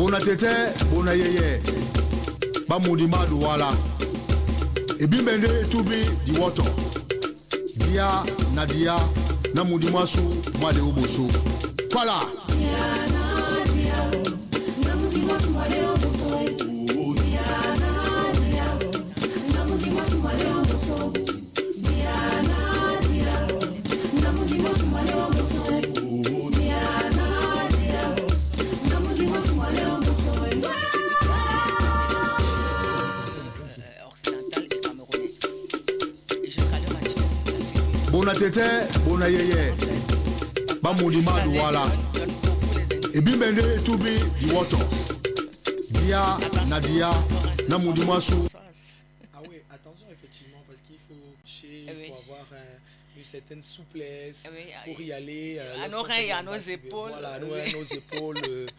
Bonatete, bonayeye. Bamudi madu wala. Ebimbende tubi di water. Dia, nadia, namudi masu, made oboso. Voilà. Bonatete, bonayeye. Bamudi madu wala. Ebimbende tubi di water. Dia, nadia, namudi masu. Ah oui, attention effectivement parce qu'il faut coucher, il faut avoir une certaine souplesse pour y aller. À nos oreilles, à nos épaules. Voilà, à nos épaules.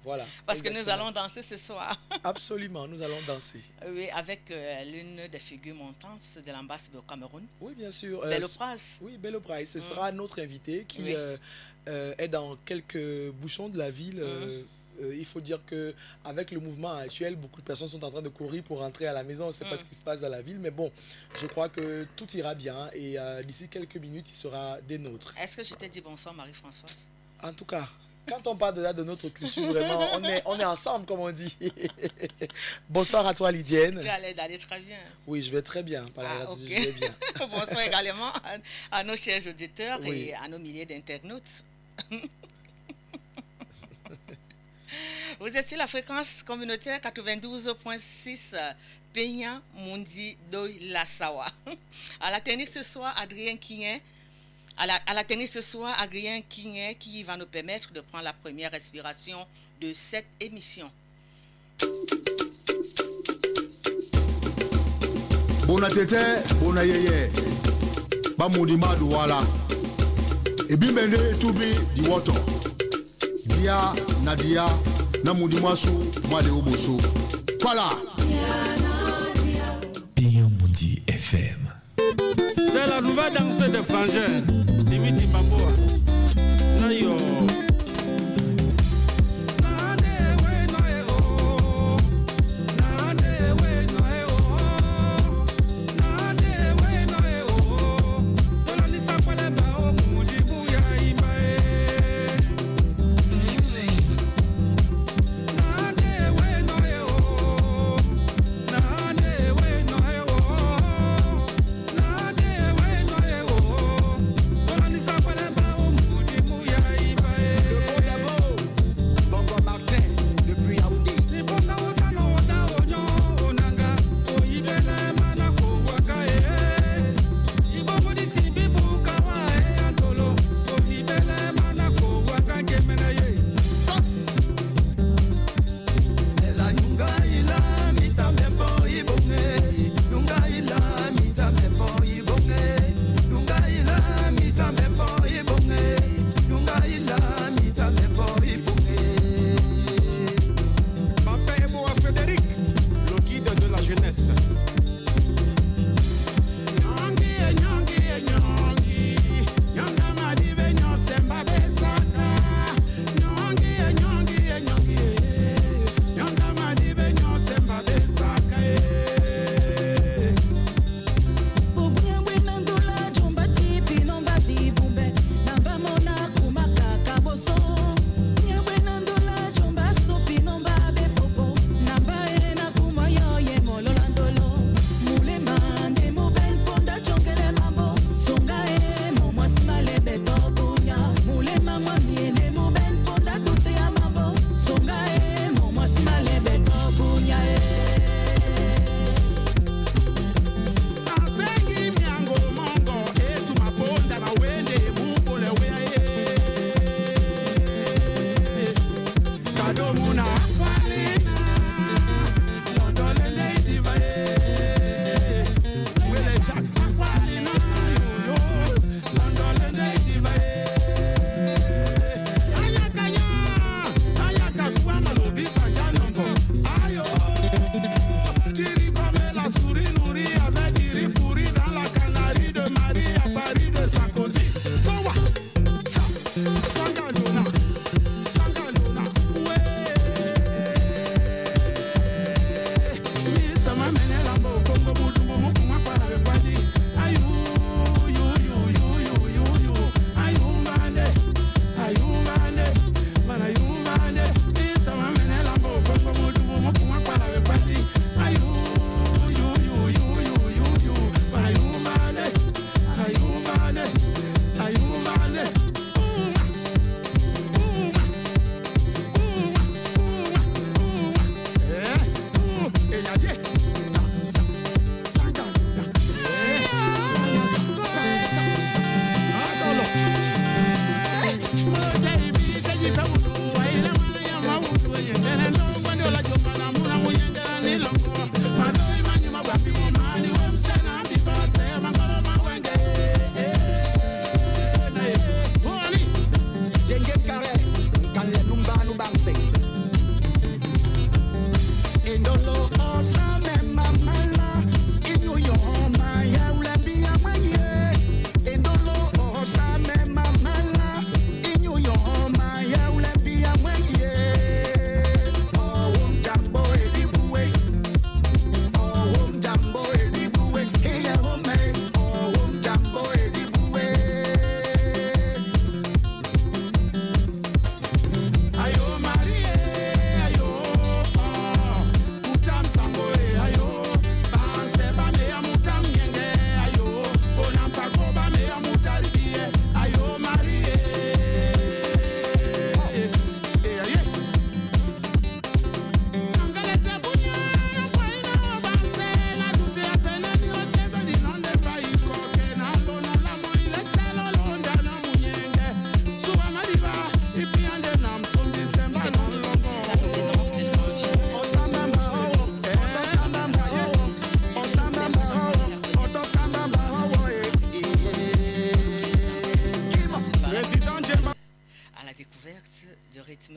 Voilà. Parce que nous allons danser ce soir. Absolument, nous allons danser. Oui, avec l'une des figures montantes de l'ambassade au Cameroun. Oui, bien sûr. Bello Price. Oui, Bello Price. Ce sera notre invité qui est dans quelques bouchons de la ville. Il faut dire que avec le mouvement actuel, beaucoup de personnes sont en train de courir pour rentrer à la maison. On ne sait pas ce qui se passe dans la ville, mais bon, je crois que tout ira bien et d'ici quelques minutes, il sera des nôtres. Est-ce que je t'ai dit bonsoir, Marie-Françoise? En tout cas, quand on parle de notre culture, vraiment, on est ensemble, comme on dit. Bonsoir à toi, Lydienne. Tu as l'air d'aller très bien. Oui, je vais très bien. Okay. Je vais bien. Bonsoir également à nos chers auditeurs et à nos milliers d'internautes. Vous êtes sur la fréquence communautaire 92.6 Peignan Mundi Doi Lassawa. À la technique ce soir, Adrien Quignet. À la technique ce soir, Adrien Quignet qui va nous permettre de prendre la première respiration de cette émission. Bonatete, bonayeye. Bamudi madu wala. Ebimbende tubi di water. Dia, nadia, namudi masu, made oboso. Voilà. Peignan Mundi FM. C'est la nouvelle danse de Frangin, Dimitri Baboa. Nayo.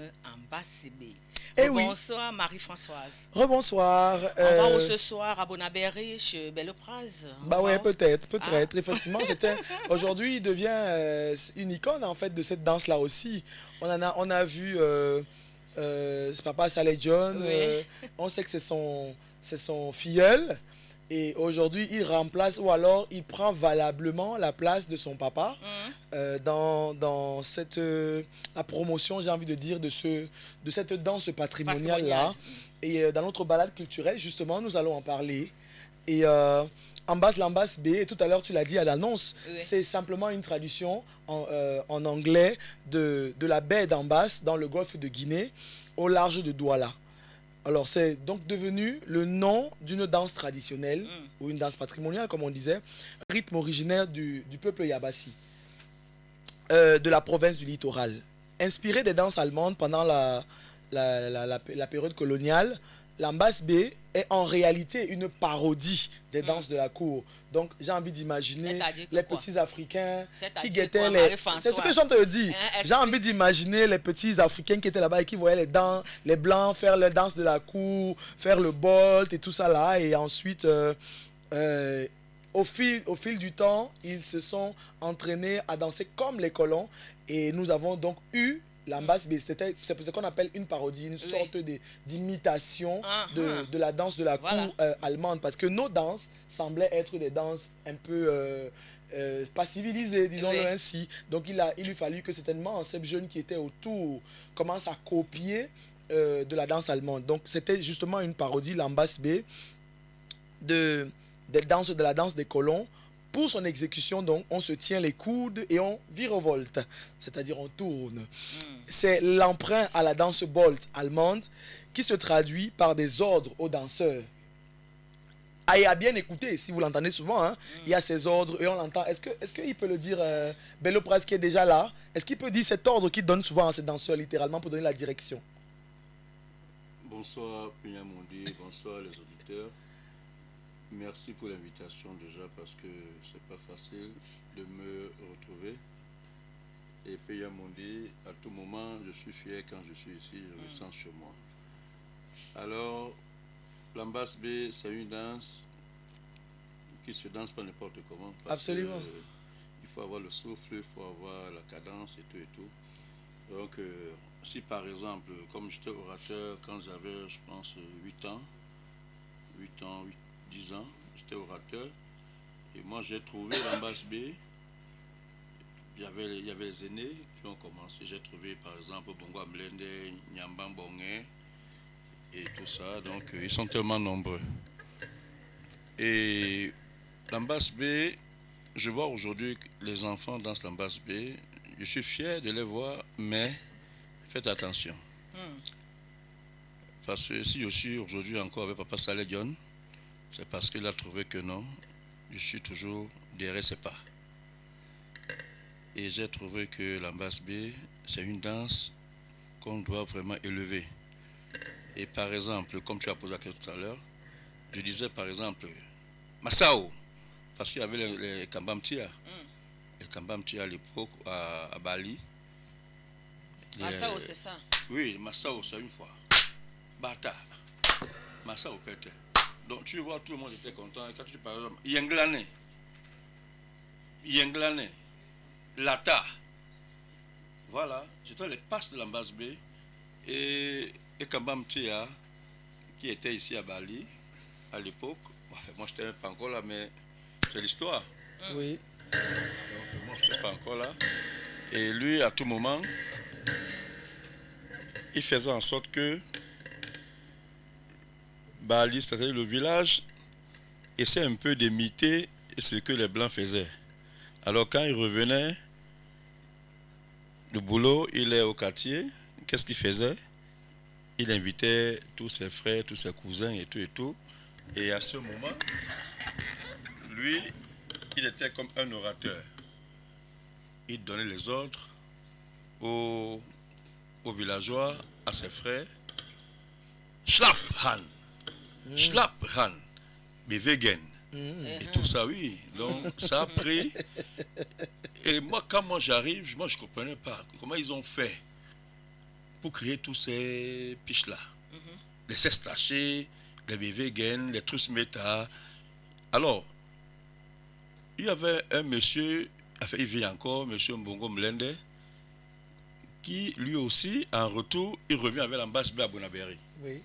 fameux Ambasibé. Eh oui. Bonsoir Marie-Françoise. Rebonsoir. On va où ce soir à Bonaberry chez Belle-Praz? Bah ouais, peut-être. Effectivement, aujourd'hui, il devient une icône en fait de cette danse-là aussi. On a vu Papa Saleh John. Oui. On sait que c'est son filleul. Et aujourd'hui, il remplace ou alors il prend valablement la place de son papa dans la promotion, j'ai envie de dire, de cette danse patrimoniale-là. Et dans notre balade culturelle, justement, nous allons en parler. Et Lambas B, et tout à l'heure tu l'as dit à l'annonce, c'est simplement une traduction en anglais de la baie d'Ambas dans le golfe de Guinée, au large de Douala. Alors, c'est donc devenu le nom d'une danse traditionnelle, ou une danse patrimoniale, comme on disait, rythme originaire du peuple Yabassi, de la province du littoral. Inspiré des danses allemandes pendant la période coloniale, l'Ambas B est en réalité une parodie des danses de la cour. Donc, j'ai envie d'imaginer les petits Africains qui guettaient les... C'est ce que je te dis. J'ai envie d'imaginer les petits Africains qui étaient là-bas et qui voyaient les Blancs faire les danses de la cour, faire le bolt et tout ça là. Et ensuite, au fil du temps, ils se sont entraînés à danser comme les colons. Et nous avons donc eu l'Ambas B, c'est ce qu'on appelle une parodie, une sorte d'imitation de la danse de la cour allemande. Parce que nos danses semblaient être des danses un peu pas civilisées, disons-le ainsi. Donc il lui fallut que certainement ces jeunes qui étaient autour commencent à copier de la danse allemande. Donc c'était justement une parodie, l'Ambas B, de la danse des colons. Pour son exécution, donc, on se tient les coudes et on virevolte, c'est-à-dire on tourne. C'est l'emprunt à la danse bolt allemande qui se traduit par des ordres aux danseurs. Et à bien écouter, si vous l'entendez souvent, hein, il y a ces ordres et on l'entend. Est-ce qu'il peut le dire, Belle-Praz qui est déjà là, est-ce qu'il peut dire cet ordre qu'il donne souvent à ces danseurs, littéralement, pour donner la direction? Bonsoir, Pia Mondi, bonsoir les auditeurs. Merci pour l'invitation déjà parce que c'est pas facile de me retrouver. Et Pia Mondi, à tout moment, je suis fier quand je suis ici, je me sens chez moi. Alors, l'Ambas B, c'est une danse qui se danse pas n'importe comment. Absolument. Il faut avoir le souffle, il faut avoir la cadence et tout et tout. Donc, si par exemple, comme j'étais orateur quand j'avais, je pense, 8 ans, 10 ans, j'étais orateur et moi j'ai trouvé l'Ambas B. Il y avait les aînés qui ont commencé. J'ai trouvé par exemple Bongo Amlende, Nyamba Mbongé et tout ça. Donc ils sont tellement nombreux. Et l'Ambas B, je vois aujourd'hui que les enfants dansent l'Ambas B. Je suis fier de les voir, mais faites attention. Parce que si je suis aujourd'hui encore avec Papa Saleh John, c'est parce qu'il a trouvé que non, je suis toujours derrière ses pas. Et j'ai trouvé que l'Ambas B, c'est une danse qu'on doit vraiment élever. Et par exemple, comme tu as posé la question tout à l'heure, je disais par exemple, Massao, parce qu'il y avait les Kambamtia. Les Kambamtia à l'époque, à Bali. Massao, c'est ça? Oui, Massao, c'est une fois. Bata. Massao, peut-être. Donc tu vois, tout le monde était content. Et quand tu par exemple, Yenglane, Lata. Voilà, c'était les passes de l'Ambas B. Et Kambam Tia, qui était ici à Bali, à l'époque. Enfin, moi, je n'étais pas encore là, mais c'est l'histoire. Oui. Donc, moi, je n'étais pas encore là. Et lui, à tout moment, il faisait en sorte que Bali, c'est-à-dire le village, essaie un peu d'imiter ce que les Blancs faisaient. Alors quand il revenait du boulot, il est au quartier, qu'est-ce qu'il faisait? Il invitait tous ses frères, tous ses cousins et tout et tout. Et à ce moment, lui, il était comme un orateur. Il donnait les ordres aux villageois, à ses frères. Schlapp Han. Schlapp Han, Bewegen, et tout ça, oui. Donc, ça a pris. Et moi, quand j'arrive, moi, je ne comprenais pas comment ils ont fait pour créer tous ces piches-là. Les cesses tachées, les BV gain, les trus méta. Alors, il y avait un monsieur, enfin il vit encore, monsieur Mbongo Mlende, qui lui aussi, en retour, il revient avec l'ambasse B à Bonabéry. Oui.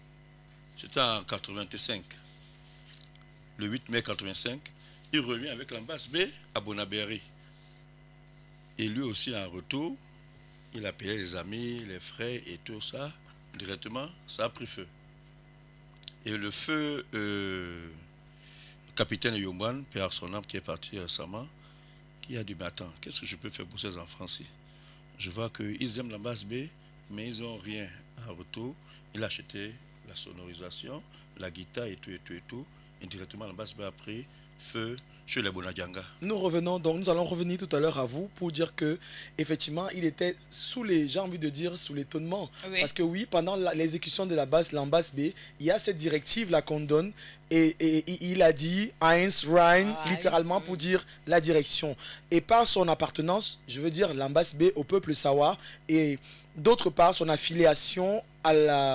C'était en 85. Le 8 mai 85, il revient avec l'ambasse B à Bonabéry. Et lui aussi, en retour, il appelait les amis, les frères et tout ça. Directement, ça a pris feu. Et le feu, le capitaine Yomban, père son âme, qui est parti récemment, qui a dit, mais attends, qu'est-ce que je peux faire pour ces enfants-ci? Je vois qu'ils aiment l'ambasse B, mais ils n'ont rien en retour. Il a acheté la sonorisation, la guitare et tout, et tout, et tout. Et directement, l'ambasse B a pris feu sur les Bonadjanga. Nous revenons donc, nous allons revenir tout à l'heure à vous pour dire que effectivement il était sous les, j'ai envie de dire sous l'étonnement, parce que oui, pendant l'exécution de l'ambasse B, il y a cette directive là qu'on donne et il a dit Heinz Rhein littéralement pour dire la direction et par son appartenance, je veux dire l'ambasse B au peuple Sawa et d'autre part son affiliation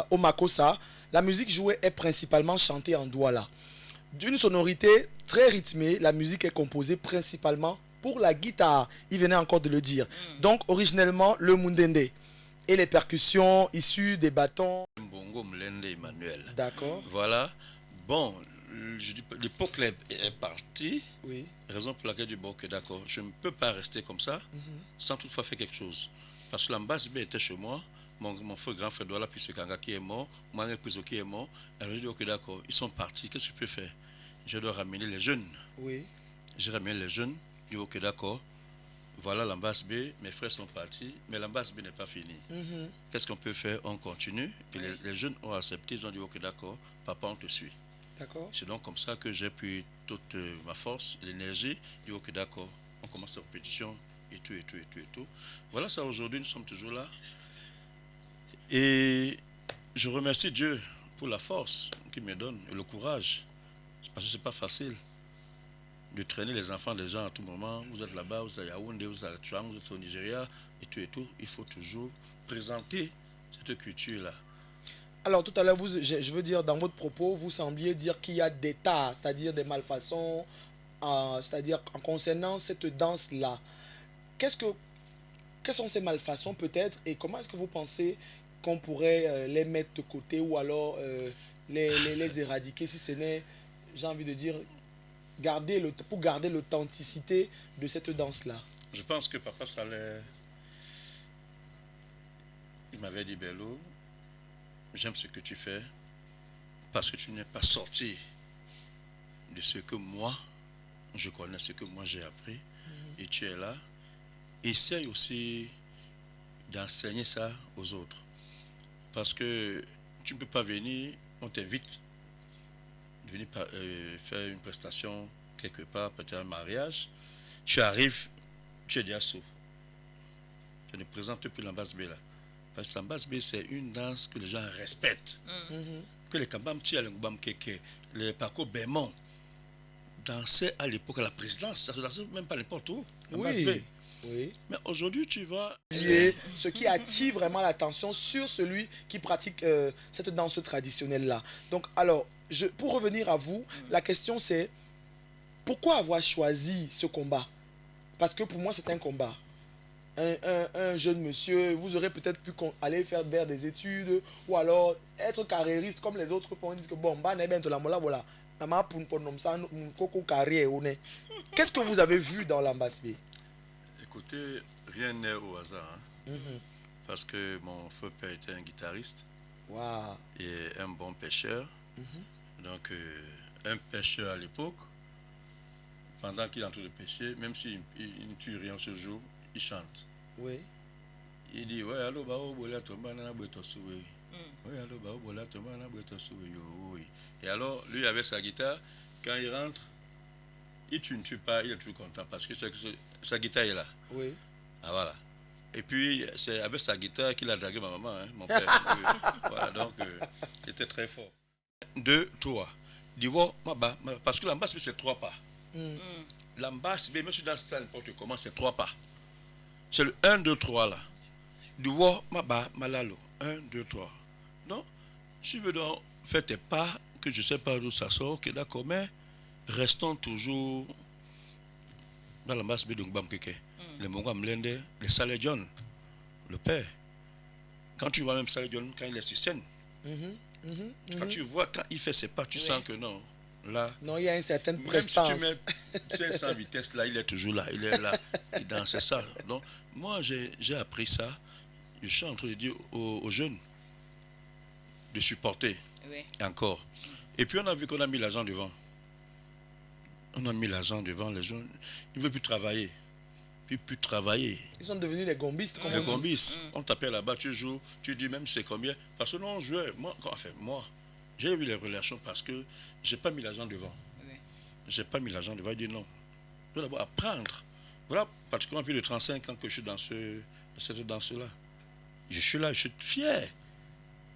au Makossa, la musique jouée est principalement chantée en Douala. D'une sonorité très rythmée, la musique est composée principalement pour la guitare. Il venait encore de le dire. Donc, originellement, le mundende et les percussions issues des bâtons. Mbongo Mlende Emmanuel. D'accord. Voilà. Bon, l'époque est partie. Oui. Raison pour laquelle je dis, bon, ok, d'accord, je ne peux pas rester comme ça sans toutefois faire quelque chose. Parce que l'ambasse B était chez moi. Mon frère, grand frère Douala, puis ce Kanga qui est mort, moi, qui est mort. Alors je dis, ok, d'accord, ils sont partis, qu'est-ce que je peux faire? Je dois ramener les jeunes. Oui. J'ai ramené les jeunes, je dis, ok, d'accord, voilà l'ambasse B, mes frères sont partis, mais l'ambasse B n'est pas finie. Qu'est-ce qu'on peut faire? On continue. Et les jeunes ont accepté, ils ont dit, ok, d'accord, papa, on te suit. D'accord. C'est donc comme ça que j'ai pris toute ma force, l'énergie, je dis, ok, d'accord, on commence la compétition, et tout, et tout, et tout, et tout. Voilà ça, aujourd'hui, nous sommes toujours là. Et je remercie Dieu pour la force qu'il me donne et le courage. Parce que ce n'est pas facile de traîner les enfants des gens à tout moment. Vous êtes là-bas, vous êtes à Yaoundé, vous êtes à Tchouang, vous êtes au Nigeria, et tout et tout. Il faut toujours présenter cette culture-là. Alors tout à l'heure, je veux dire, dans votre propos, vous sembliez dire qu'il y a des tas, c'est-à-dire des malfaçons, c'est-à-dire en concernant cette danse-là. Quelles sont ces malfaçons peut-être et comment est-ce que vous pensez qu'on pourrait les mettre de côté ou alors les éradiquer si ce n'est, j'ai envie de dire, pour garder l'authenticité de cette danse-là? Je pense que Papa Saleh, il m'avait dit, Bello, j'aime ce que tu fais parce que tu n'es pas sorti de ce que moi, je connais, ce que moi j'ai appris et tu es là. Essaye aussi d'enseigner ça aux autres. Parce que tu ne peux pas venir, on t'invite de venir faire une prestation quelque part, peut-être un mariage. Tu arrives, tu es déjà saut. Tu ne présentes plus l'ambasse B là. Parce que l'ambasse B, c'est une danse que les gens respectent. Que les Kambam Tia, les Ngoubam Keke, les Paco Bémon dansaient à l'époque à la présidence. Ça ne se dansait même pas n'importe où. Oui. Oui. Mais aujourd'hui, tu vas... Ce qui attire vraiment l'attention sur celui qui pratique cette danse traditionnelle-là. Donc, alors, pour revenir à vous, la question c'est, pourquoi avoir choisi ce combat? Parce que pour moi, c'est un combat. Un jeune monsieur, vous aurez peut-être pu aller faire des études ou alors être carriériste comme les autres font. Ils disent que bon, voilà. Qu'est-ce que vous avez vu dans l'ambasse B? Écoutez, rien n'est au hasard. Parce que mon feu père était un guitariste et un bon pêcheur. Donc, un pêcheur à l'époque, pendant qu'il est en train de pêcher, même s'il ne tue rien ce jour, il chante. Oui. Il dit, ouais, allô, bah, oh, bola, tomba, nana, boito, soué. Ouais, allô, bah, oh, bola, tomba, nana, boito, soué, yo, oui. Et alors, lui, avec sa guitare, quand il rentre, il ne tue pas, il est toujours content parce que sa guitare est là. Oui. Ah, voilà. Et puis, c'est avec sa guitare qu'il a dragué ma maman, hein, mon père. Voilà, donc, il était très fort. 2, 3. Divo, parce que l'ambasse, c'est 3 pas. L'ambasse, même si dans ça n'importe comment, c'est 3 pas. C'est le 1, 2, 3 là. Divo, malalo. 1, 2, 3. Non, tu veux donc faire tes pas, que je ne sais pas d'où ça sort, ok, d'accord, mais restons toujours dans la masse de Ngbam Keke. Les Mongwa Mlende, les Saleh John, le père. Quand tu vois même Saleh John, quand il est sur scène, quand tu vois, quand il fait ses pas, tu sens que non, là. Non, il y a une certaine Même prestance. si tu mets 500 vitesses, là, il est toujours là, il est là, il danse, c'est ça. Donc, moi, j'ai appris ça. Je suis en train de dire aux jeunes de supporter encore. Et puis, on a vu qu'on a mis l'argent devant. On a mis l'argent devant, les jeunes, ils ne veulent plus travailler. Plus travailler. Ils sont devenus les gombistes, comme Les on dit. gombistes. On t'appelle là-bas, tu joues, tu dis même c'est combien. Parce que non, on jouait. Moi, j'ai eu les relations parce que je n'ai pas mis l'argent devant. Je n'ai pas mis l'argent devant. Il dit non. Je dois d'abord apprendre. Voilà, particulièrement plus de 35 ans que je suis dans cette danse-là. Je suis là, je suis fier.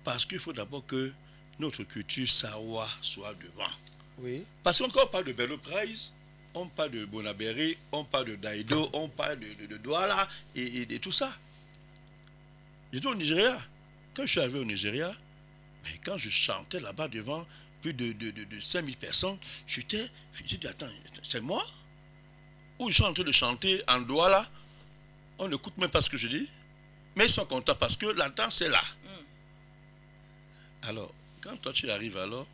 Parce qu'il faut d'abord que notre culture Sawa soit devant. Oui. Parce qu'on parle de Bello Prize, on parle de Bonaberi, on parle de Daido, on parle de Douala et de tout ça. J'étais au Nigeria. Quand je suis arrivé au Nigeria, mais quand je chantais là-bas devant plus de 5000 personnes, j'ai dit, attends, c'est moi? Ou ils sont en train de chanter en Douala, on n'écoute même pas ce que je dis, mais ils sont contents parce que la danse est là. Alors, quand toi tu arrives alors,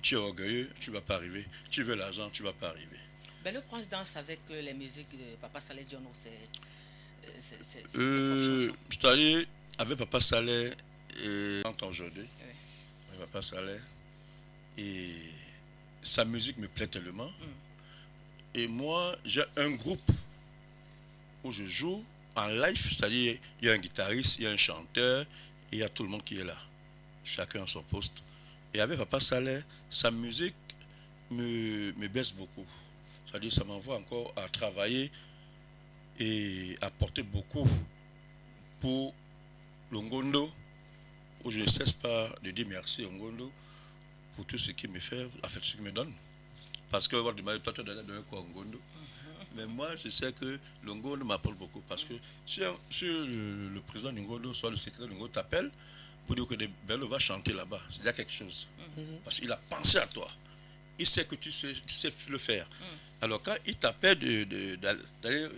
tu es orgueilleux, tu ne vas pas arriver. Tu veux l'argent, tu ne vas pas arriver. Ben, le prince danse avec les musiques de Papa Saleh John, c'est c'est-à-dire, avec Papa Saleh, aujourd'hui, avec Papa Saleh, et sa musique me plaît tellement. Et moi, j'ai un groupe où je joue en live, c'est-à-dire, il y a un guitariste, il y a un chanteur, et il y a tout le monde qui est là. Chacun à son poste. Et avec Papa Saleh, sa musique me baisse beaucoup. C'est-à-dire ça m'envoie encore à travailler et à porter beaucoup pour le Ngondo, où je ne cesse pas de dire merci au Ngondo pour tout ce qu'il me fait, en fait, ce qu'il me donne. Parce que, toi, tu as donné quoi au Ngondo? Mais moi, je sais que le Ngondo m'apporte beaucoup. Parce que si le président du Ngondo, soit le secrétaire du Ngondo, t'appelle pour dire que Bello va chanter là-bas, il y a quelque chose. Parce qu'il a pensé à toi. Il sait que tu sais le faire. Alors quand il t'appelle d'aller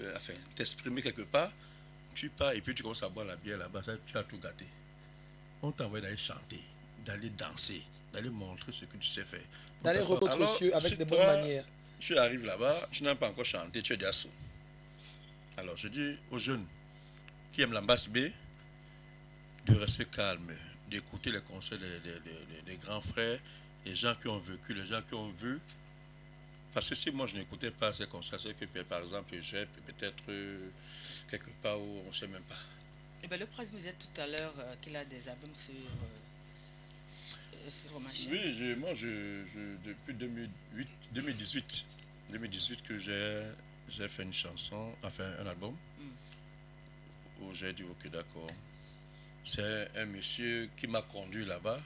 t'exprimer quelque part, tu pars et puis tu commences à boire la bière là-bas, tu as tout gâté. On t'envoie d'aller chanter, d'aller danser, d'aller montrer ce que tu sais faire. D'aller reprendre les cieux avec des bonnes manières. Tu arrives là-bas, tu n'as pas encore chanté, tu es déjà sous. Alors je dis aux jeunes qui aiment l'ambasse B, de rester calme, d'écouter les conseils des grands frères, les gens qui ont vécu, les gens qui ont vu. Parce que si moi je n'écoutais pas ces conseils, c'est que par exemple, j'ai peut-être quelque part où on ne sait même pas. Eh ben, le prince nous disait tout à l'heure qu'il a des albums sur machine. Oui, moi, depuis 2018 que j'ai fait une chanson, enfin un album, où j'ai dit ok d'accord. C'est un monsieur qui m'a conduit là-bas,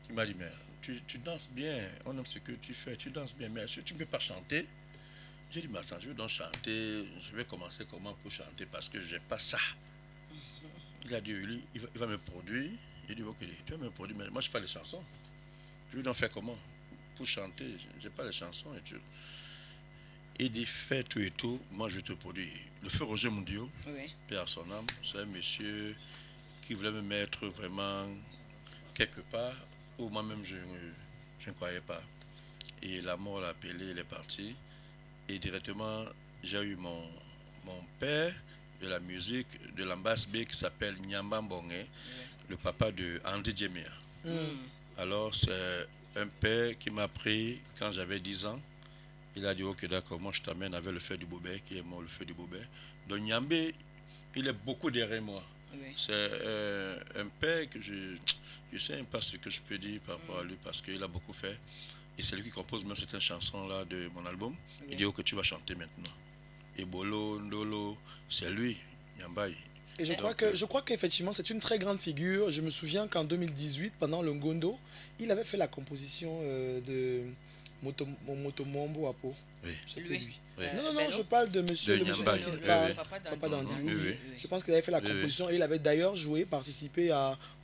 qui m'a dit mais tu danses bien, on aime ce que tu fais, tu danses bien, mais est-ce que tu ne peux pas chanter? J'ai dit mais attends, je vais donc chanter, je vais commencer comment pour chanter parce que je n'ai pas ça. Il a dit lui, il va me produire. J'ai dit ok, tu vas me produire, mais moi je n'ai pas les chansons. Je vais donc faire comment pour chanter? Je n'ai pas les chansons et tout. Il dit fais tout et tout, moi je vais te produire. Le feu Roger Mundio, paix à son âme, c'est un monsieur qui voulait me mettre vraiment quelque part où moi-même je ne croyais pas. Et la mort l'a appelé, il est parti. Et directement, j'ai eu mon père de la musique de l'ambasse B qui s'appelle Nyamba Mbonge, le papa de Andy Djemir. Alors, c'est un père qui m'a pris quand j'avais 10 ans. Il a dit, ok, d'accord, moi je t'amène avec le feu du Bobet, qui est mort, le feu du Bobet. Donc, Nyambé, il est beaucoup derrière moi. C'est un père que je ne sais même pas ce que je peux dire par rapport à lui parce qu'il a beaucoup fait. Et c'est lui qui compose même cette chanson-là de mon album. Il dit, ok, tu vas chanter maintenant. Et Bolo, Ndolo, c'est lui, Nyambaye. Et je crois qu'effectivement, c'est une très grande figure. Je me souviens qu'en 2018, pendant le Ngondo, il avait fait la composition Motomombo Apo. Oui. C'était lui. Oui. Non, Bello. je parle de monsieur, De le monsieur Nyamba, dont il oui, parle. oui. Papa Dandy, oui. Oui. Je pense qu'il avait fait la Oui, oui. composition et il avait d'ailleurs joué, participé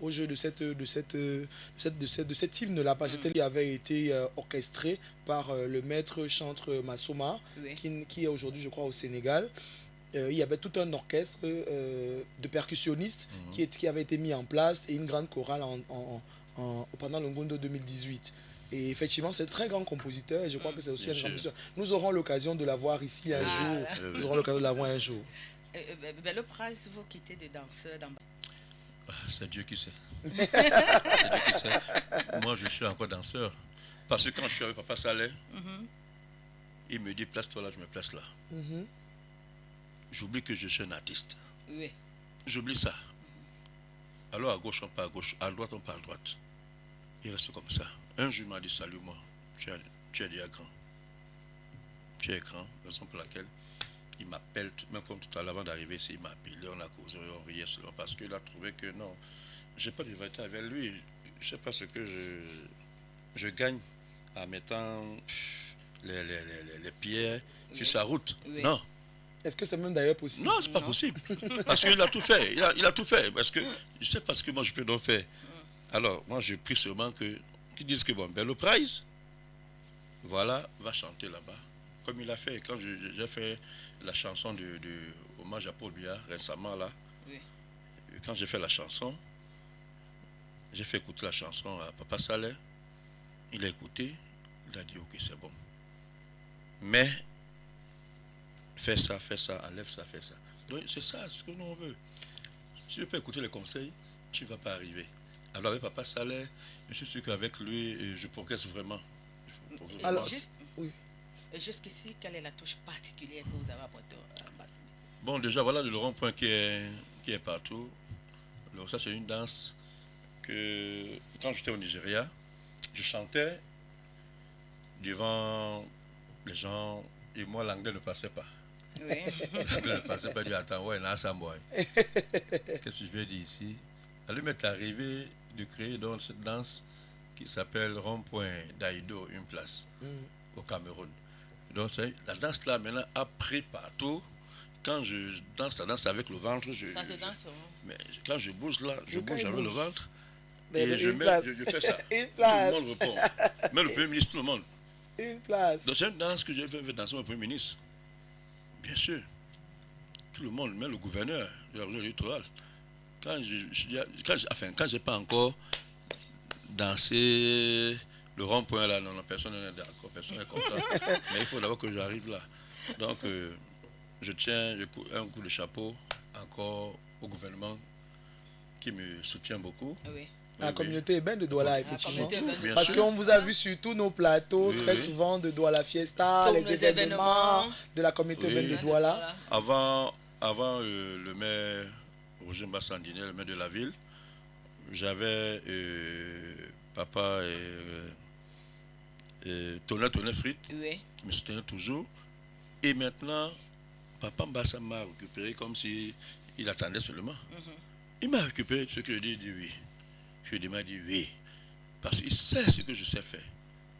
au jeu de cette hymne là. Parce que c'était lui qui avait été orchestré par le maître chantre Massoma, Oui. qui est aujourd'hui, je crois, au Sénégal. Il y avait tout un orchestre de percussionnistes qui avait été mis en place et une grande chorale pendant le Ngondo 2018. Et effectivement, c'est un très grand compositeur et je crois que c'est aussi Bien un grand sûr. compositeur. Nous aurons l'occasion de la voir ici un jour. Nous aurons l'occasion de la voir un jour. Bello Price, vous quittez de danseur dans... C'est Dieu qui sait. C'est Dieu qui sait. Moi, je suis encore danseur. Parce que quand je suis avec Papa Saleh, il me dit place-toi là, je me place là. Mhm. J'oublie que je suis un artiste. Oui. J'oublie ça. Alors à gauche, on part à gauche. À droite, on part à droite. Il reste comme ça. Un jour, il m'a dit salut, moi. Tu es déjà grand. Tu es grand. Raison pour laquelle il m'appelle, même comme tout à l'heure avant d'arriver ici, il m'a appelé, on a causé, on riait seulement parce qu'il a trouvé que non, j'ai pas de vérité avec lui. Je sais pas ce que je gagne en mettant les pierres sur sa route. Oui. Non. Est-ce que c'est même d'ailleurs possible? Non, c'est pas possible. Parce qu'il a tout fait. Il a tout fait. Parce que je sais pas ce que moi je peux donc faire. Alors, moi, j'ai pris seulement qu'ils disent que bon, Bello Price, voilà, va chanter là-bas. Comme il a fait quand j'ai fait la chanson de hommage à Paul Biya récemment là. Oui. Quand j'ai fait la chanson, j'ai fait écouter la chanson à Papa Saleh. Il a écouté, il a dit ok, c'est bon. Mais fais ça, enlève ça, fais ça. Donc c'est ça ce que nous on veut. Si tu peux écouter les conseils, tu ne vas pas arriver. Alors avec Papa Saleh, je suis sûr qu'avec lui, je progresse vraiment. Alors, oui. Et jusqu'ici, quelle est la touche particulière que vous avez apportée à Basse? Bon, déjà, voilà le rond-point qui est partout. Alors ça, c'est une danse que, quand j'étais au Nigeria, je chantais devant les gens et moi, l'anglais ne passait pas. Oui. L'anglais ne passait pas, je dis, attends, ouais, là, ça moi. Qu'est-ce que je vais dire ici? À lui m'est arrivé de créer donc cette danse qui s'appelle Rond-Point d'Aïdo, une place, au Cameroun. Donc la danse là maintenant a pris partout. Quand je danse la danse avec le ventre, Ça se danse, mais quand je bouge là, je bouge avec le ventre. Mais Et je fais ça. Une Tout place. le monde répond. Même le Premier ministre, tout le monde. Une place. Donc c'est une danse que j'ai fait danser au Premier ministre. Bien sûr. Tout le monde, même le gouverneur de la région électorale. Quand j'ai pas encore dansé le rond-point là, non, personne n'est d'accord, personne n'est content. Mais il faut d'abord que j'arrive là. Donc, je tiens un coup de chapeau encore au gouvernement qui me soutient beaucoup. Oui. La communauté urbaine de Douala, effectivement. Bien Parce sûr. qu'on vous a vu sur tous nos plateaux, Oui, très oui. souvent, de Douala Fiesta, Tous les nos événements événements de la communauté Oui. urbaine de Douala. Avant le maire Roger Mbassandine, le maire de la ville, j'avais papa et Tonnet Frites Oui. qui me soutenait toujours. Et maintenant, papa Mbassa m'a récupéré comme si il attendait seulement. Il m'a récupéré ce que je dis, il dit oui. Je lui ai dit oui. Parce qu'il sait ce que je sais faire.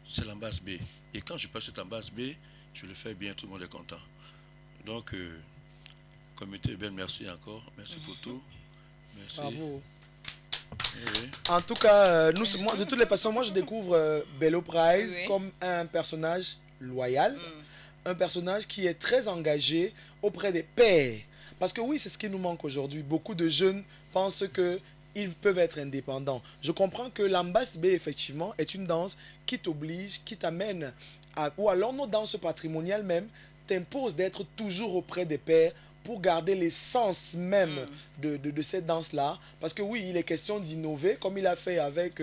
C'est l'ambasse B. Et quand je passe cette ambasse B, je le fais bien, tout le monde est content. Donc, comité Ben, merci encore. Merci pour tout. Merci. Bravo. Oui. En tout cas, moi, de toutes les façons, moi je découvre Bello Price Oui. comme un personnage loyal, un personnage qui est très engagé auprès des pairs. Parce que oui, c'est ce qui nous manque aujourd'hui. Beaucoup de jeunes pensent qu'ils peuvent être indépendants. Je comprends que l'ambasse B, effectivement, est une danse qui t'oblige, qui t'amène à... Ou alors nos danses patrimoniales même t'imposent d'être toujours auprès des pairs pour garder l'essence même de cette danse-là. Parce que oui, il est question d'innover, comme il a fait avec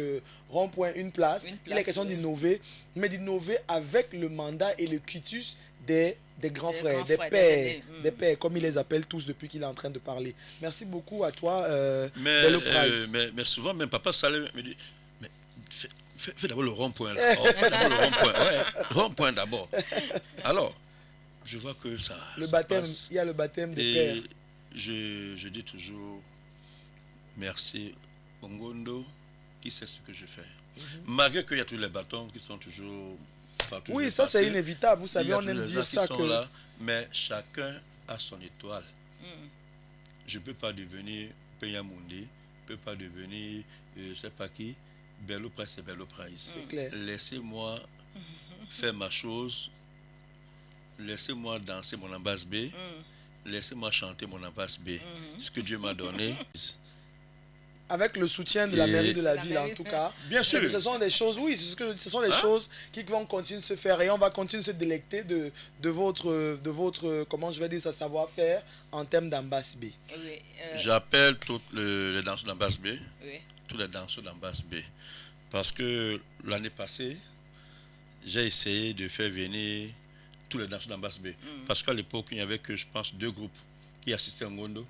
Rond-Point, une place. Il est question d'innover, mais d'innover avec le mandat et le quitus des grands frères, des pères, des pères, comme il les appelle tous depuis qu'il est en train de parler. Merci beaucoup à toi, Bello Price. Mais souvent, même papa Saleh me dit, mais fais d'abord le rond-point. Là. Oh, fais d'abord le rond-point. Ouais, rond-point d'abord. Alors, je vois que ça. Le ça baptême, passe. il y a le baptême des Et pères. je dis toujours merci au Ngondo qui sait ce que je fais. Malgré qu'il y a tous les bâtons qui sont toujours partout. Oui, ça c'est inévitable. Vous savez, on aime dire ça que... Là, mais chacun a son étoile. Je ne peux pas devenir Peyamundi, je ne peux pas devenir, je ne sais pas qui, Bello Price, c'est Bello Price. C'est clair. Laissez-moi faire ma chose, laissez-moi danser mon ambasse B, laissez-moi chanter mon ambasse B. Ce que Dieu m'a donné. Avec le soutien de la mairie de la ville, en tout cas. Bien sûr. Ce sont des choses, oui, ce sont des choses qui vont continuer de se faire et on va continuer de se délecter de votre, comment je vais dire ça, savoir-faire en termes d'ambasse B. Oui, j'appelle tous les danseurs d'ambasse B, tous les danseurs d'ambasse B, parce que l'année passée, j'ai essayé de faire venir tous les danseurs d'ambasse B, parce qu'à l'époque, il n'y avait que, je pense, 2 groupes qui assistaient à Ngondo.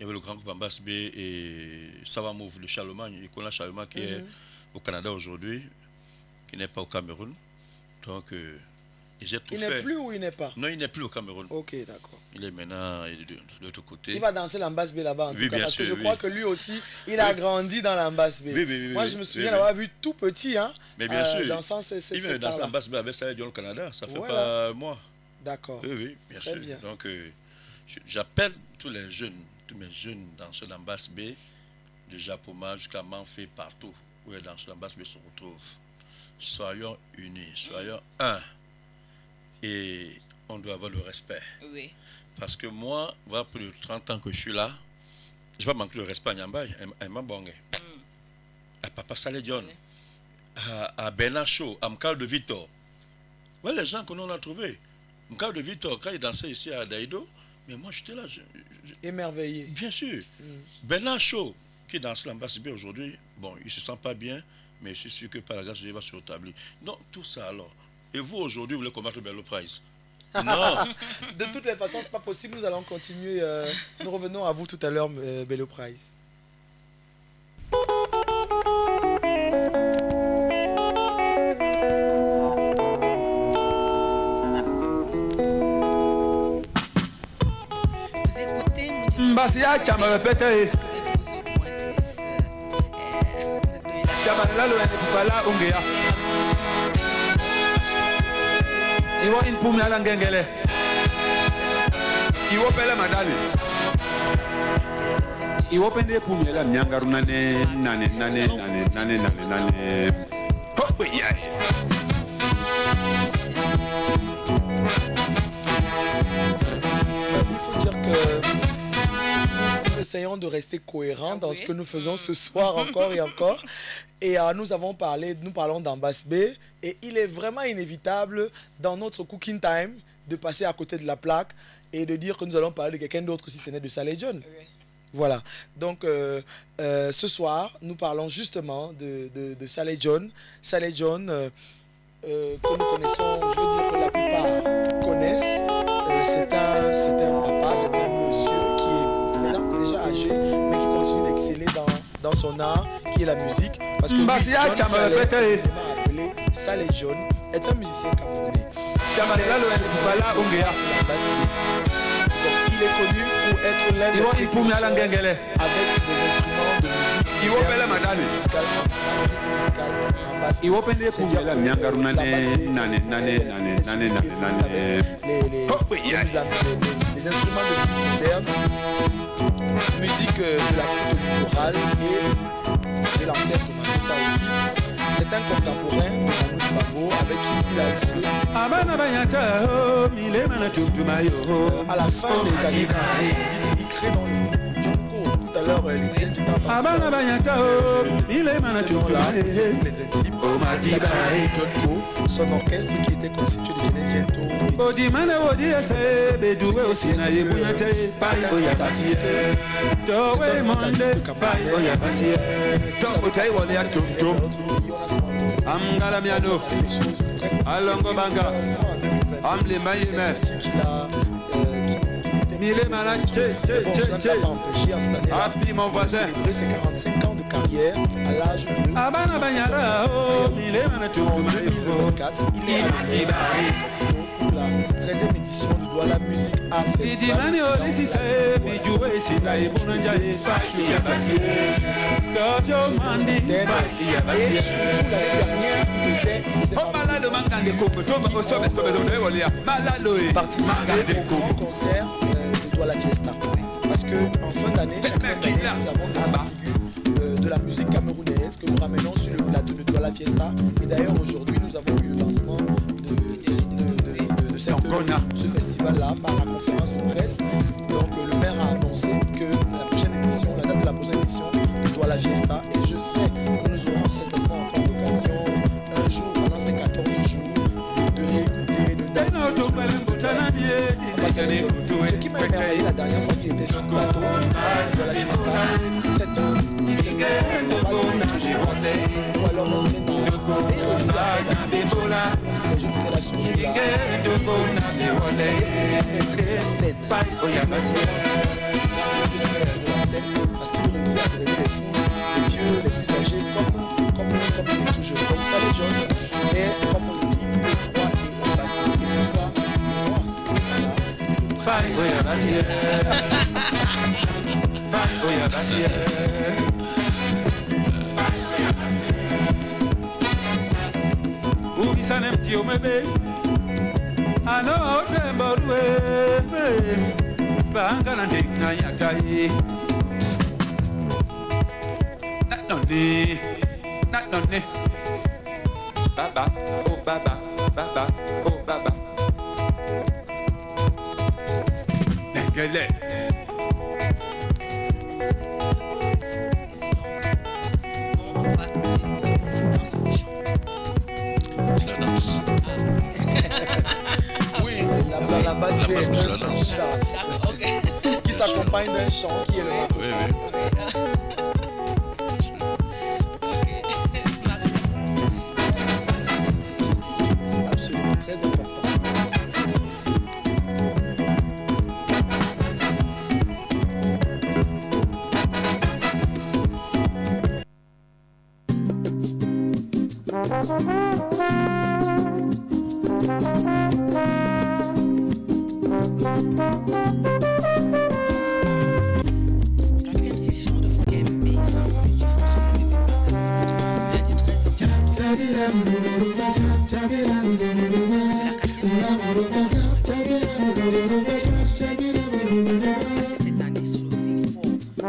Il y avait le grand groupe Ambasse B et Savamouv de Charlemagne, Nicolas Charlemagne qui est au Canada aujourd'hui, qui n'est pas au Cameroun. Donc, j'ai tout fait. Il n'est plus ou il n'est pas? Non, il n'est plus au Cameroun. Ok, d'accord. Il est maintenant de l'autre côté. Il va danser l'Ambasse B là-bas en tout cas, parce que je oui. crois que lui aussi, il a grandi dans l'Ambasse B. Moi, je me souviens d'avoir vu tout petit, hein, mais bien sûr. dansant il vient danser l'Ambasse B avec ça au Canada, ça fait pas moi. D'accord. Oui, bien Très sûr. bien. Donc, j'appelle tous mes jeunes danseurs d'ambasse B, de Japoma jusqu'à Manfé, partout où les danseurs d'ambasse B se retrouvent. Soyons unis, soyons un. Et on doit avoir le respect. Oui. Parce que moi, voilà, plus de 30 ans que je suis là, je n'ai pas manqué le respect à Nyambaye, à Mambongue, à Papa Salé John, à Benacho, à Mkal de Victor. Voilà les gens que l'on a trouvés. Mkal de Victor, quand il dansait ici à Daïdo, mais moi j'étais là. Émerveillé. Bien sûr. Bernard Shaw, qui danse l'ambasse B aujourd'hui, bon, il ne se sent pas bien, mais je suis sûr que par la grâce de Dieu, il va se rétablir. Donc, tout ça alors. Et vous, aujourd'hui, vous voulez combattre Bello Price? Non. De toutes les façons, ce n'est pas possible. Nous allons continuer. Nous revenons à vous tout à l'heure, Bello Price. Mbasia chama pete chama lalo ene pupala ongea iwo inpumi ala ngengele iwo pele madali iwo pende pumi ala nyangaru nane hope yes. Il faut dire que nous essayons de rester cohérents dans ce que nous faisons ce soir encore et encore. Et nous parlons d'Ambasse B. Et il est vraiment inévitable dans notre cooking time de passer à côté de la plaque et de dire que nous allons parler de quelqu'un d'autre si ce n'est de Saleh John. Oui. Voilà. Donc ce soir, nous parlons justement de Saleh John. Saleh John, que nous connaissons, je veux dire que la plupart connaissent. C'est un papa, c'est un monsieur qui est maintenant déjà âgé, mais qui continue d'exceller dans son art, qui est la musique. Parce que John Saleh, appelé Saleh John, est un musicien camerounais. Il est connu pour être l'un des précurseurs avec des instruments de musique musicale les instruments de musique moderne, musique de la côte littorale et de l'ancêtre Manoussa aussi. C'est un contemporain de Manu Dibango avec qui il a joué à la fin des années 90. Il crée dans le groupe Djonko. Tout à l'heure, les jeunes qui t'entendent les intimes. Djonko, son orchestre qui était constitué de Jene Gento. Amgalamiano, Alongo Banga, Amle Mayeme, Mille Malaché, Happy mon voisin, célébrer ses 45 ans de carrière à l'âge de Abana Banyara, Mille Manatou, en 2024, il est à pour la 13e édition du Douala Music Art Festival. Et surtout l'année dernière, il faisait participer au grand concert de Douala Fiesta. Parce qu'en fin d'année, chaque fin d'année, nous avons des figures de la musique camerounaise que nous ramenons sur le plateau de Douala Fiesta. Et d'ailleurs, aujourd'hui, nous avons eu le lancement de ce festival-là par la conférence de presse. Donc, le maire a annoncé que la prochaine édition, la date de la prochaine édition de Douala Fiesta, et je sais que nous aurons certainement encore l'occasion, un jour, pendant ces 14 jours, de réécouter, de danser. Ce qui m'a émerveillé la dernière fois qu'il était sur le plateau de la Fiesta, c'est un ou alors dans un étage, et aussi parce que j'écoutais la ce jour-là, et aussi maîtrise la scène. Parce qu'il réussit à drainer les fous, les vieux, les plus âgés, comme il est toujours. Donc ça, les jeunes, et comme on le dit, le roi et l'ambassadeur, et ce soir, le roi Baba, oh baba, baba, oh baba. Nengele. C'est la danse. Oui, la base plus la danse. Qui s'accompagne d'un chant qui est le Oui, oui. Absolument, très important. Quatrième session de Fouquet-Mbé, sans but du fonctionnement lundi 13 octobre. Cette année sur le C4 de la Renaissance.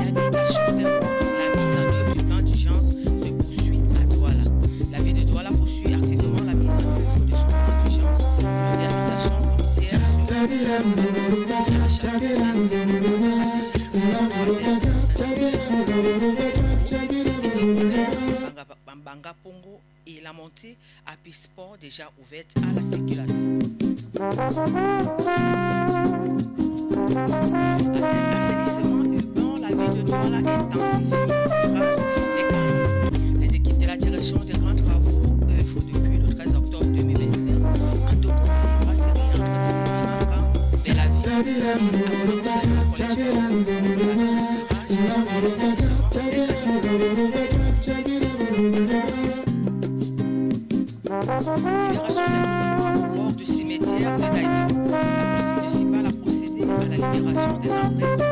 L'habitation des routes, la mise en œuvre du plan d'urgence se poursuit à Douala. La ville de Douala poursuit activement la mise en œuvre de son plan d'urgence de réhabilitation routière sur Banga Pongo et la montée à piste sport déjà ouverte à la circulation. L'assainissement urbain, la ville de Douala intensifie le curage des canaux. Les équipes de la direction des grands travaux œuvrent depuis le 13 octobre 2025 en deux continues brasseries entre de la Libération des morts du cimetière de Daïdo. La police municipale a procédé à la libération des empreintes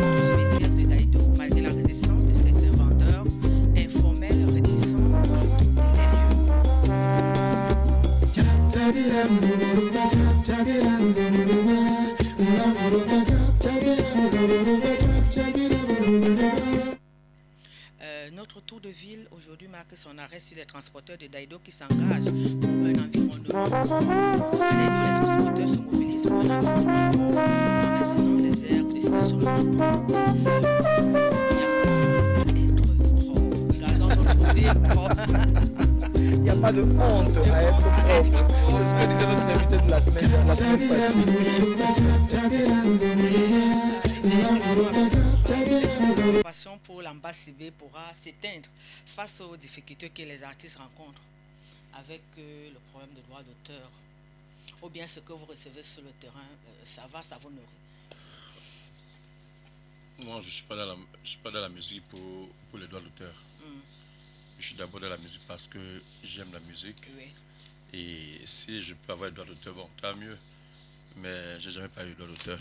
du cimetière de Daïdo, malgré la résistance de certains vendeurs informels réticents à notre tour de ville aujourd'hui marque son arrêt sur les transporteurs de Daïdo qui s'engagent pour un environnement. À Daïdo, les transporteurs se mobilisent pour un environnement propre en maintenant les aires de stationnement sales. Il n'y a pas de honte à être propre. C'est ce que disait notre invité de la semaine passée. La passion pour l'ambassade pourra s'éteindre face aux difficultés que les artistes rencontrent avec le problème de droit d'auteur ou bien ce que vous recevez sur le terrain, ça va, ça vous nourrit. Moi, je ne suis pas dans la musique pour les droits d'auteur. Je suis d'abord dans la musique parce que j'aime la musique. Oui. Et si je peux avoir des droits d'auteur, bon, tant mieux. Mais je n'ai jamais pas eu de droits d'auteur.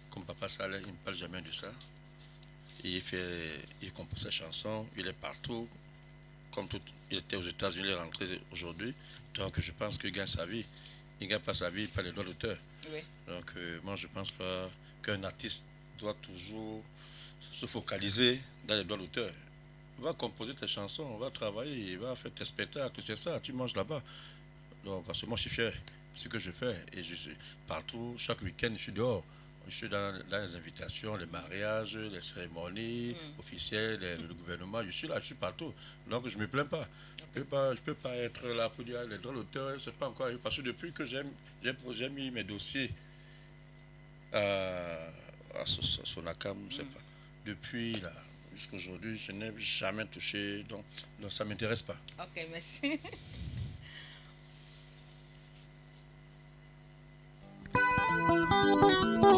Comme Papa Saleh, il ne me parle jamais de ça. Et il compose ses chansons, il est partout. Comme tout, il était aux États-Unis, il est rentré aujourd'hui. Donc je pense qu'il gagne sa vie. Il ne gagne pas sa vie par les droits d'auteur. Oui. Donc moi, je ne pense pas qu'un artiste doit toujours se focaliser dans les droits d'auteur. Va composer tes chansons, on va travailler, va faire tes spectacles, c'est ça, tu manges là-bas. Donc, parce que moi, je suis fier de ce que je fais. Et je suis partout, chaque week-end, je suis dehors. Je suis dans les invitations, les mariages, les cérémonies officielles, le gouvernement. Je suis là, je suis partout. Donc, je ne me plains pas. Je ne peux pas être là pour dire les droits d'auteur, c'est pas encore arrivé. Parce que depuis que j'ai mis mes dossiers à Sonacam, c'est pas. Depuis là. Jusqu'à aujourd'hui, je n'ai jamais touché, donc ça ne m'intéresse pas. Ok, merci.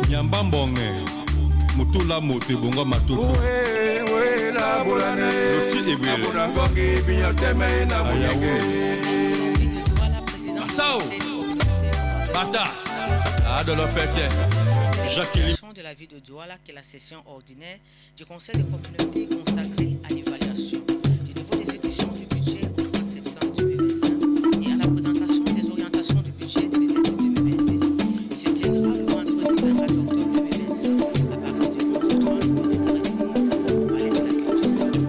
Nyambambonge, Mutula Mote Bonga Matuko. la bolane, abonangongi binyoteme na munyege. Sao, Bata, Adolopete, Jacqueline. De la ville de Douala, qui est la session ordinaire du Conseil des communautés consacrée à l'évaluation du niveau d'exécution du budget au 3 septembre 2025 et à la présentation des orientations du budget de l'exercice 2026 se tiendra le vendredi 24 octobre 2025 à partir du 11h30 au palais de la culture Savoie.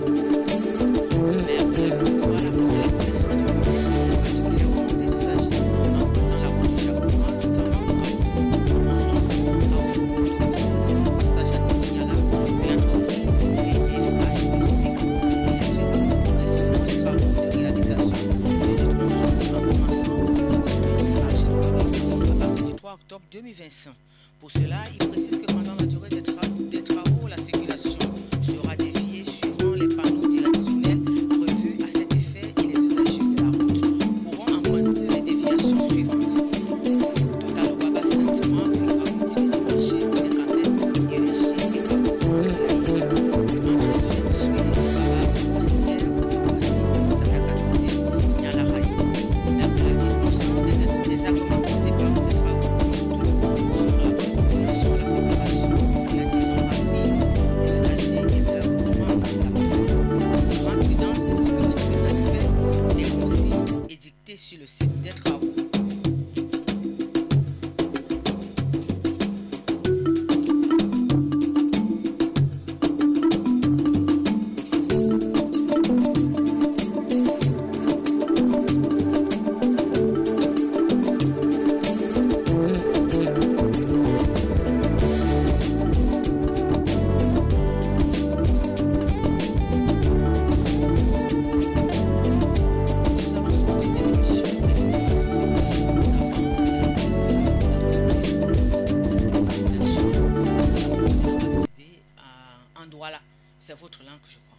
Le maire de la ville de Douala pour la connaissance du budget, particulièrement des usagers, en comptant la route de la commande, notamment de octobre 2025. Pour cela, il précise que pendant la durée des travaux, la circulation sera déviée suivant les panneaux directionnels prévus à cet effet et les usagers de la route pourront emprunter les déviations suivantes. Total au Baba Saint-Ouen, marché, Saint-Candès, Guéréché et Caboutin, Laïque. Entrée sur les dissués de Baba, Postère, Sakakatoté, Nyalaraï. Maire de la ville consent des accords posés par ces travaux. Sur le site des travaux. C'est votre langue, je crois.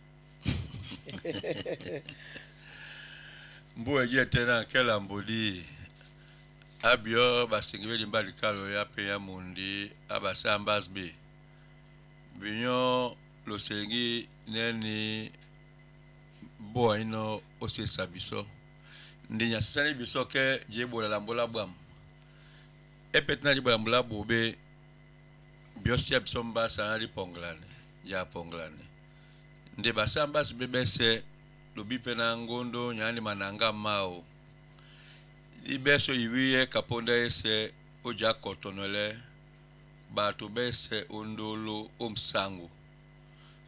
Mbo était dans quel amboli abio basingwe limbali kalo ya pe ya mundi abasa ambasbe binyo losengi neni bo ino osesa biso ndinya sani biso ke jebola lambola bwam epetna jebola lambola bobe biosia biso mbasa ali ponglane ya ponglane nde basamba sibebese lobi pena ngondo nyani mananga mao libeso iwiye kaponda ese oja kotonole batu bese ondolo omsango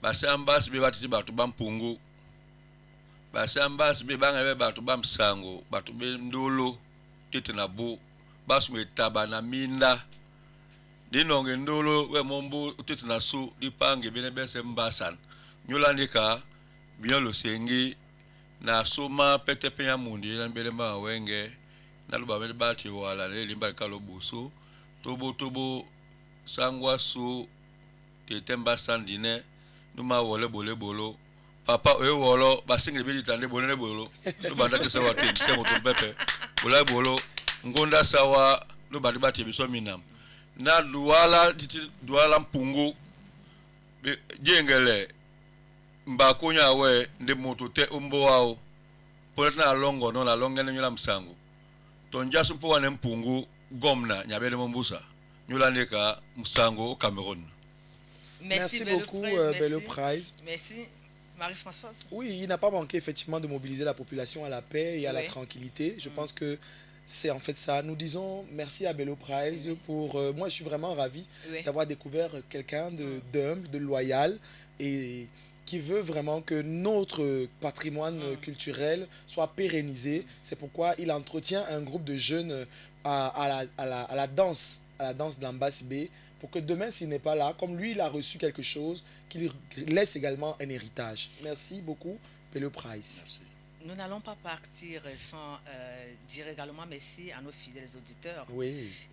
basamba sibe batiti batu bampungu basamba sibe bangabe batu bamsango batu be ndolo tete na bo basu metaba na minda dinonge ndolo we mombo tete na su dipange bene bese mbasan nyolanika bien lo sengi na soma petepe ya mundi na mbelema wenge na luba bele bati wala le limba kalo buso tobo sangwa su tetemba sandine numa wole bolo papa e wolo basingi bili tande bonene bolo to banda ke sawa te se moto pepe bola bolo ngonda sawa no badi bati biso minam na duala mpungu Jengele mbakonya we nde moto te umbo wao peut na longo non la longa nyula msango tonja supo wane mpungu gomna nyabele mombusa nyula neka msango au Cameroun. Merci beaucoup Bello Prize. Merci Marie-Françoise. Oui, il n'a pas manqué effectivement de mobiliser la population à la paix et à la tranquillité. Je pense que c'est en fait ça. Nous disons merci à Bello Prize pour... moi, je suis vraiment ravi d'avoir découvert quelqu'un d'humble, de loyal et qui veut vraiment que notre patrimoine culturel soit pérennisé. C'est pourquoi il entretient un groupe de jeunes à la danse de l'Ambasibé, pour que demain, s'il n'est pas là, comme lui, il a reçu quelque chose, qu'il laisse également un héritage. Merci beaucoup, Bello Prize. Merci. Nous n'allons pas partir sans dire également merci à nos fidèles auditeurs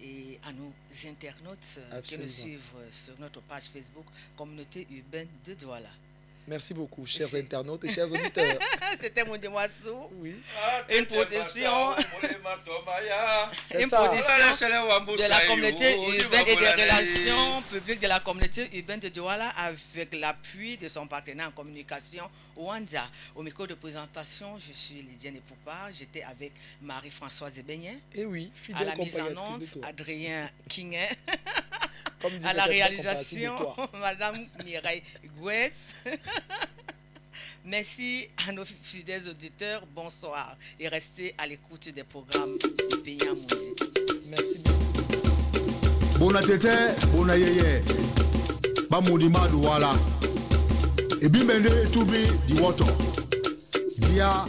et à nos internautes qui nous suivent sur notre page Facebook Communauté urbaine de Douala. Merci beaucoup, chers internautes et chers auditeurs. C'était mon Moissou. Oui. Une production de la communauté urbaine et des relations publiques de la communauté urbaine de Douala avec l'appui de son partenaire en communication, Wanda. Au micro de présentation, je suis Lydiane Poupard. J'étais avec Marie-Françoise Ebegné. Et oui, fidèle à la mise en onde, Adrien Kinguet. Comme à la réalisation, Madame Mireille Gouès. Merci à nos fidèles auditeurs. Bonsoir et restez à l'écoute des programmes de Peña Moudi. Merci beaucoup. Bonatete, bonayeye, Bamoudi Madouala. Et bimbende tubi di woto. Dia